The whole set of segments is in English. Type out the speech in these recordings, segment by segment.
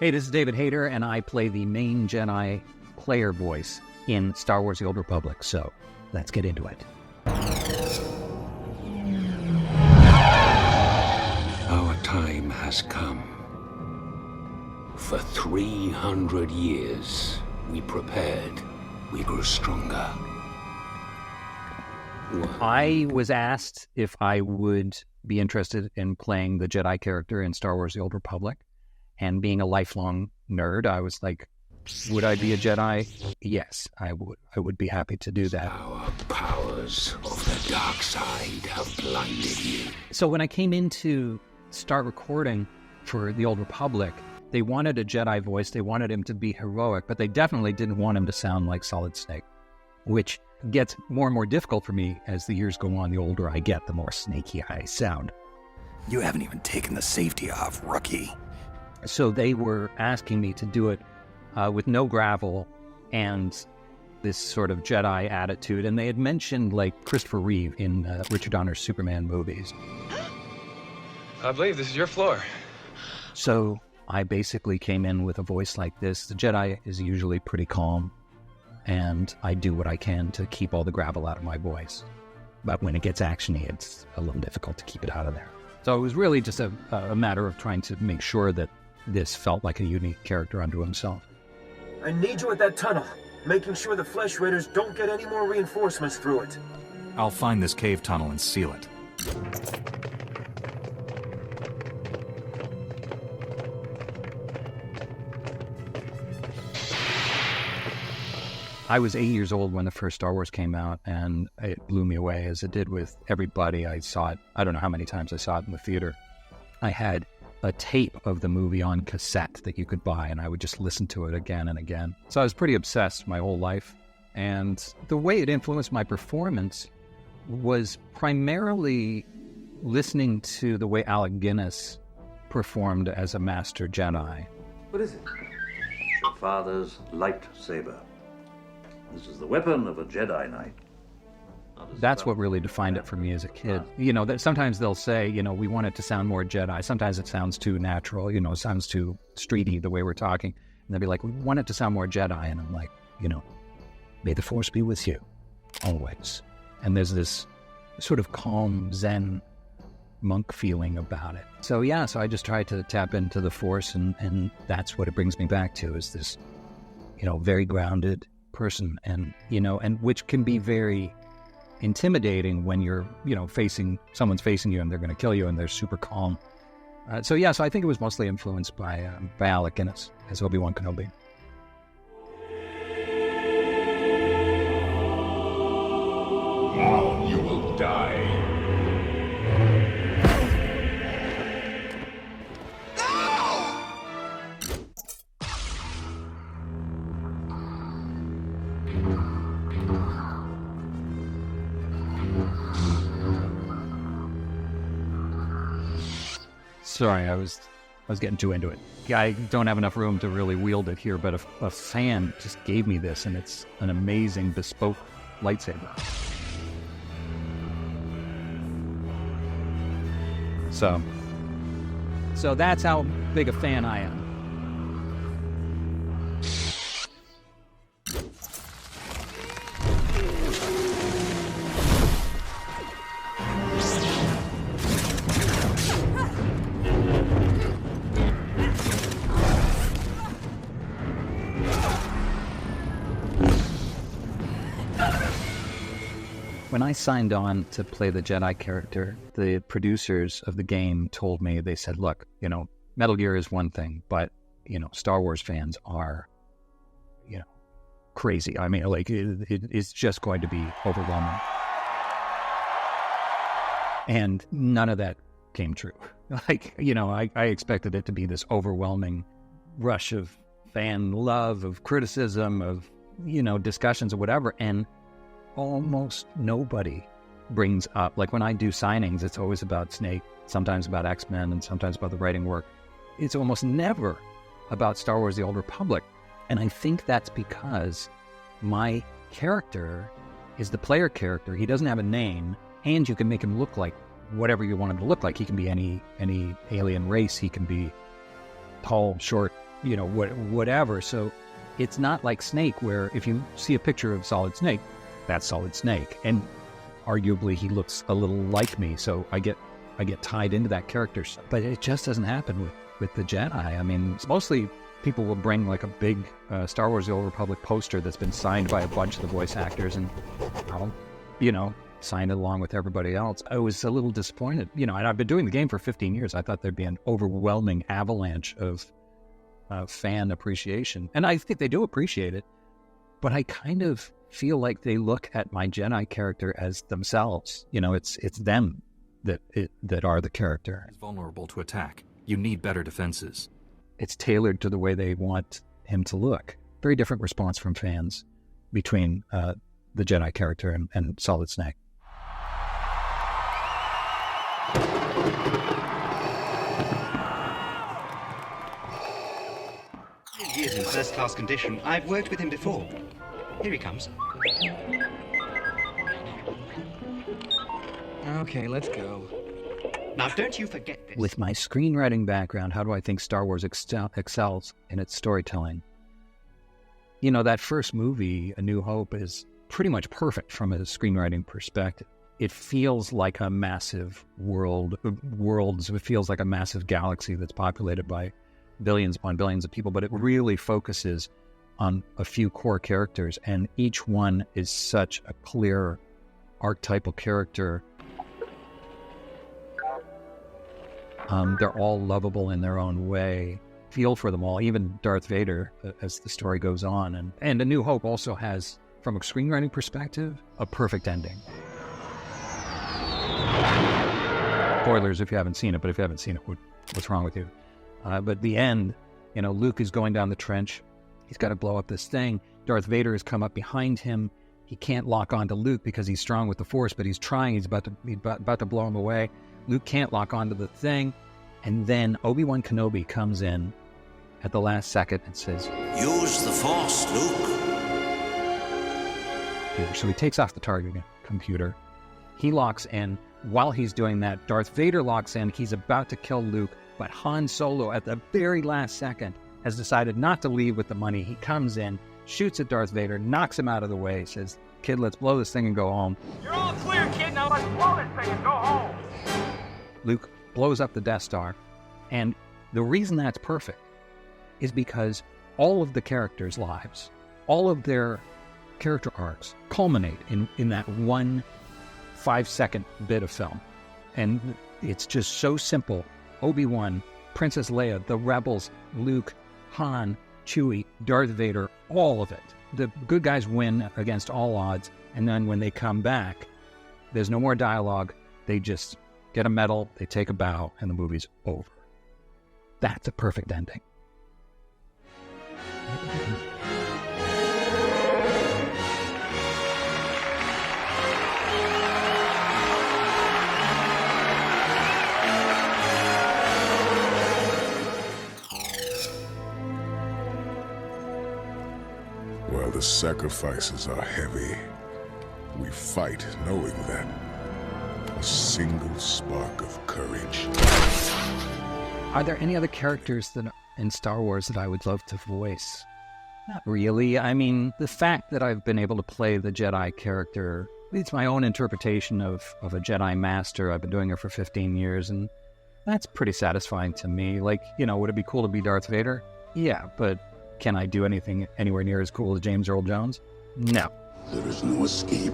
Hey, this is David Hayter, and I play the main Jedi player voice in Star Wars The Old Republic, so let's get into it. Our time has come. For 300 years, we prepared. We grew stronger. I was asked if I would be interested in playing the Jedi character in Star Wars The Old Republic. And being a lifelong nerd, I was like, would I be a Jedi? Yes, I would. I would be happy to do that. Our powers of the dark side have blinded you. So when I came in to start recording for The Old Republic, they wanted a Jedi voice. They wanted him to be heroic, but they definitely didn't want him to sound like Solid Snake, which gets more and more difficult for me as the years go on. The older I get, the more snaky I sound. You haven't even taken the safety off, rookie. So they were asking me to do it with no gravel and this sort of Jedi attitude. And they had mentioned like Christopher Reeve in Richard Donner's Superman movies. I believe this is your floor. So I basically came in with a voice like this. The Jedi is usually pretty calm, and I do what I can to keep all the gravel out of my voice. But when it gets actiony, it's a little difficult to keep it out of there. So it was really just a matter of trying to make sure that this felt like a unique character unto himself. I need you at that tunnel, making sure the Flesh Raiders don't get any more reinforcements through it. I'll find this cave tunnel and seal it. I was 8 years old when the first Star Wars came out, and it blew me away, as it did with everybody. I saw it, I don't know how many times I saw it in the theater. I had a tape of the movie on cassette that you could buy, and I would just listen to it again and again. So I was pretty obsessed my whole life, and the way it influenced my performance was primarily listening to the way Alec Guinness performed as a Master Jedi. What is it? Your father's lightsaber. This is the weapon of a Jedi Knight. That's what really defined it for me as a kid. You know, that sometimes they'll say, you know, we want it to sound more Jedi. Sometimes it sounds too natural, you know, it sounds too streety the way we're talking. And they'll be like, we want it to sound more Jedi. And I'm like, you know, may the Force be with you, always. And there's this sort of calm, zen monk feeling about it. So yeah, so I just tried to tap into the Force, and that's what it brings me back to, is this, you know, very grounded person, and, you know, and which can be very intimidating when you're, you know, someone's facing you and they're going to kill you and they're super calm. So yeah, so I think it was mostly influenced by Alec Guinness as Obi-Wan Kenobi. Now you will die. Sorry, I was getting too into it. I don't have enough room to really wield it here, but a fan just gave me this, and it's an amazing bespoke lightsaber. So that's how big a fan I am. When I signed on to play the Jedi character, the producers of the game told me, they said, look, you know, Metal Gear is one thing, but, you know, Star Wars fans are, you know, crazy. I mean, like, it's just going to be overwhelming. And none of that came true. Like, you know, I expected it to be this overwhelming rush of fan love, of criticism, of, you know, discussions or whatever, and almost nobody brings up, like when I do signings, it's always about Snake, sometimes about X-Men, and sometimes about the writing work. It's almost never about Star Wars The Old Republic. And I think that's because my character is the player character. He doesn't have a name, and you can make him look like whatever you want him to look like. He can be any alien race. He can be tall, short, whatever. So it's not like Snake, where if you see a picture of Solid Snake, that's Solid Snake. And arguably he looks a little like me, so I get tied into that character. But it just doesn't happen with the Jedi. I mean, mostly people will bring like a big Star Wars The Old Republic poster that's been signed by a bunch of the voice actors, and I'll, sign it along with everybody else. I was a little disappointed, and I've been doing the game for 15 years. I thought there'd be an overwhelming avalanche of fan appreciation, and I think they do appreciate it, but I kind of feel like they look at my Jedi character as themselves. It's them that are the character. He's vulnerable to attack. You need better defenses. It's tailored to the way they want him to look. Very different response from fans between the Jedi character and Solid Snake. He is in first-class condition. I've worked with him before. Here he comes. Okay, let's go. Now, don't you forget this. With my screenwriting background, how do I think Star Wars excels in its storytelling? That first movie, A New Hope, is pretty much perfect from a screenwriting perspective. It feels like a massive worlds. It feels like a massive galaxy that's populated by billions upon billions of people, but it really focuses on a few core characters, and each one is such a clear archetypal character. They're all lovable in their own way. Feel for them all, even Darth Vader, as the story goes on. And A New Hope also has, from a screenwriting perspective, a perfect ending. Spoilers if you haven't seen it, but if you haven't seen it, what's wrong with you? But the end, Luke is going down the trench. He's got to blow up this thing. Darth Vader has come up behind him. He can't lock onto Luke because he's strong with the Force, but he's trying. He's about to blow him away. Luke can't lock onto the thing. And then Obi-Wan Kenobi comes in at the last second and says, Use the Force, Luke. So he takes off the target computer. He locks in. While he's doing that, Darth Vader locks in. He's about to kill Luke, but Han Solo, at the very last second, has decided not to leave with the money. He comes in, shoots at Darth Vader, knocks him out of the way, says, "Kid, let's blow this thing and go home." You're all clear, kid. Now let's blow this thing and go home. Luke blows up the Death Star. And the reason that's perfect is because all of the characters' lives, all of their character arcs culminate in that one 5-second bit of film. And it's just so simple. Obi-Wan, Princess Leia, the Rebels, Luke, Han, Chewie, Darth Vader, all of it. The good guys win against all odds, and then when they come back, there's no more dialogue. They just get a medal, they take a bow, and the movie's over. That's a perfect ending. While the sacrifices are heavy, we fight knowing that a single spark of courage. Are there any other characters in Star Wars that I would love to voice? Not really. I mean, the fact that I've been able to play the Jedi character, it's my own interpretation of a Jedi Master. I've been doing it for 15 years, and that's pretty satisfying to me. Like, would it be cool to be Darth Vader? Yeah, but can I do anything anywhere near as cool as James Earl Jones? No. There is no escape.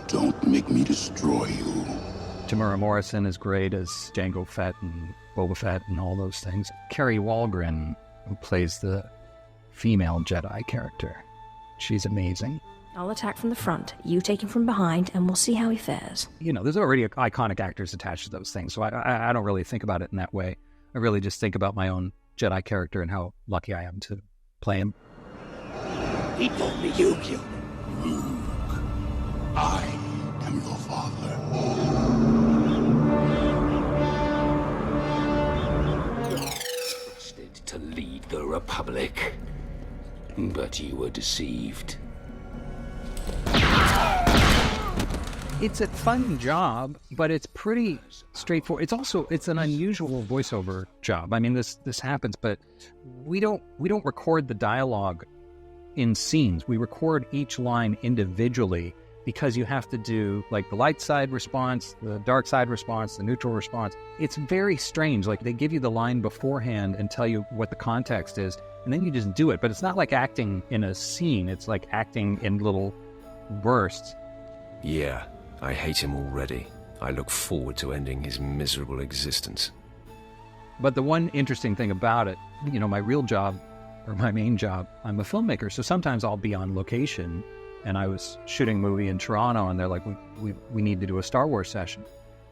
Don't make me destroy you. Tamura Morrison is great as Jango Fett and Boba Fett and all those things. Kerry Walgren, who plays the female Jedi character. She's amazing. I'll attack from the front, you take him from behind, and we'll see how he fares. There's already iconic actors attached to those things, so I don't really think about it in that way. I really just think about my own Jedi character and how lucky I am to play him. He told me you killed him. Luke, I am your father. Trusted to lead the Republic, but you were deceived. It's a fun job, but it's pretty straightforward. It's an unusual voiceover job. I mean, this happens, but we don't record the dialogue in scenes. We record each line individually because you have to do like the light side response, the dark side response, the neutral response. It's very strange. Like they give you the line beforehand and tell you what the context is, and then you just do it. But it's not like acting in a scene. It's like acting in little bursts. Yeah, I hate him already. I look forward to ending his miserable existence. But the one interesting thing about it, you know, my real job, or my main job, I'm a filmmaker, so sometimes I'll be on location, and I was shooting a movie in Toronto, and they're like, we need to do a Star Wars session.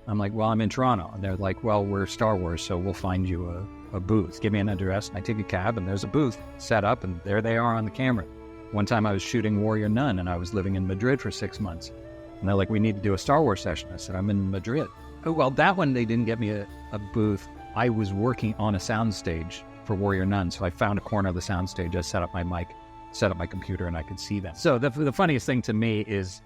I'm like, well, I'm in Toronto. And they're like, well, we're Star Wars, so we'll find you a booth. Give me an address, and I take a cab, and there's a booth set up, and there they are on the camera. One time I was shooting Warrior Nun, and I was living in Madrid for 6 months. And they're like, we need to do a Star Wars session. I said, I'm in Madrid. Oh, well, that one, they didn't get me a booth. I was working on a soundstage for Warrior Nun, so I found a corner of the soundstage. I set up my mic, set up my computer, and I could see them. So the funniest thing to me is,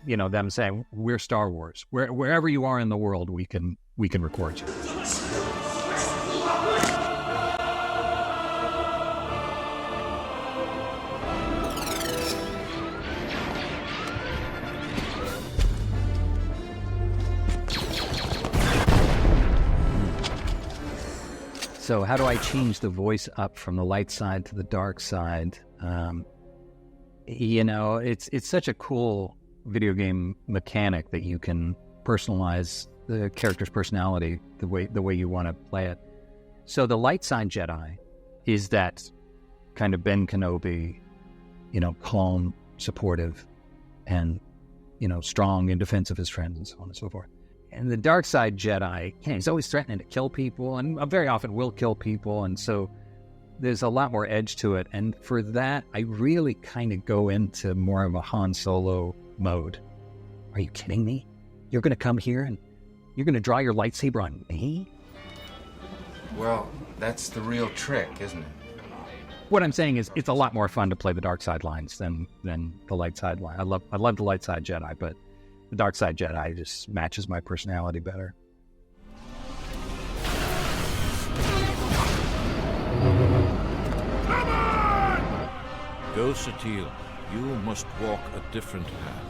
you know, them saying, we're Star Wars. Wherever you are in the world, we can record you. So how do I change the voice up from the light side to the dark side? You know, it's such a cool video game mechanic that you can personalize the character's personality the way you want to play it. So the light side Jedi is that kind of Ben Kenobi, you know, calm, supportive, and, you know, strong in defense of his friends and so on and so forth. And the dark side Jedi, he's always threatening to kill people, and very often will kill people, and so there's a lot more edge to it. And for that, I really kind of go into more of a Han Solo mode. Are you kidding me? You're going to come here and you're going to draw your lightsaber on me? Well, that's the real trick, isn't it? What I'm saying is it's a lot more fun to play the dark side lines than the light side line. I love the light side Jedi, but the dark side Jedi just matches my personality better. Go, Satil. You must walk a different path.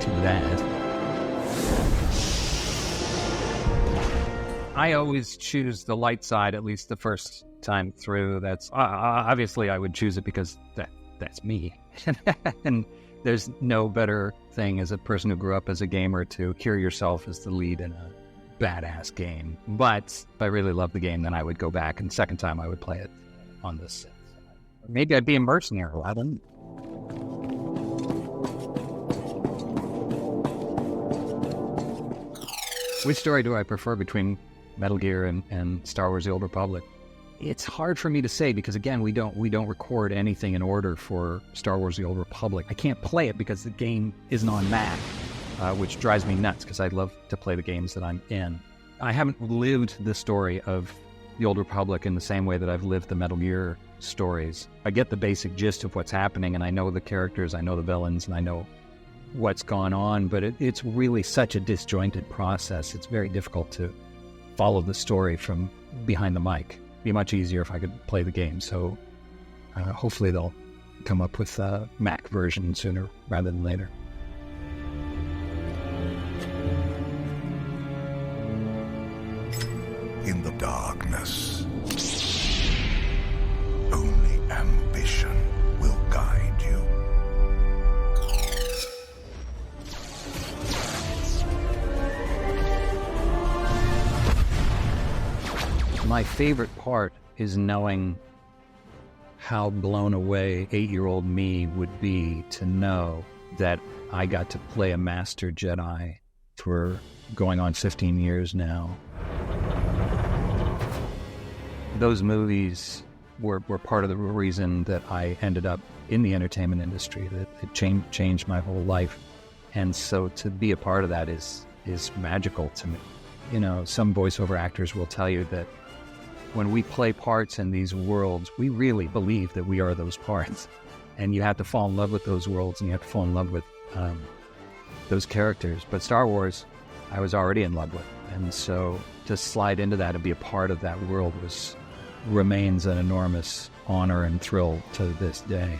Too bad. I always choose the light side, at least the first time through. That's obviously I would choose it because that's me. And there's no better thing as a person who grew up as a gamer to hear yourself as the lead in a badass game. But if I really love the game, then I would go back, and second time I would play it on the Sith. Maybe I'd be a mercenary. I don't know. Which story do I prefer between Metal Gear and Star Wars: The Old Republic? It's hard for me to say because, again, we don't record anything in order for Star Wars: The Old Republic. I can't play it because the game isn't on Mac, which drives me nuts because I'd love to play the games that I'm in. I haven't lived the story of The Old Republic in the same way that I've lived the Metal Gear stories. I get the basic gist of what's happening, and I know the characters, I know the villains, and I know what's gone on, but it's really such a disjointed process. It's very difficult to follow the story from behind the mic. It'd be much easier if I could play the game, so hopefully they'll come up with a Mac version sooner rather than later. In the darkness, only ambition will guide you. My favorite part is knowing how blown away 8-year-old me would be to know that I got to play a Master Jedi for going on 15 years now. Those movies were part of the reason that I ended up in the entertainment industry, that it changed my whole life. And so to be a part of that is magical to me. You know, some voiceover actors will tell you that when we play parts in these worlds, we really believe that we are those parts. And you have to fall in love with those worlds, and you have to fall in love with those characters. But Star Wars, I was already in love with. And so to slide into that and be a part of that world remains an enormous honor and thrill to this day.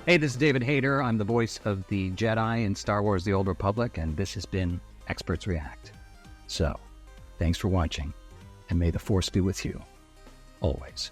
Hey, this is David Hayter. I'm the voice of the Jedi in Star Wars The Old Republic, and this has been Experts React. So, thanks for watching, and may the Force be with you, always.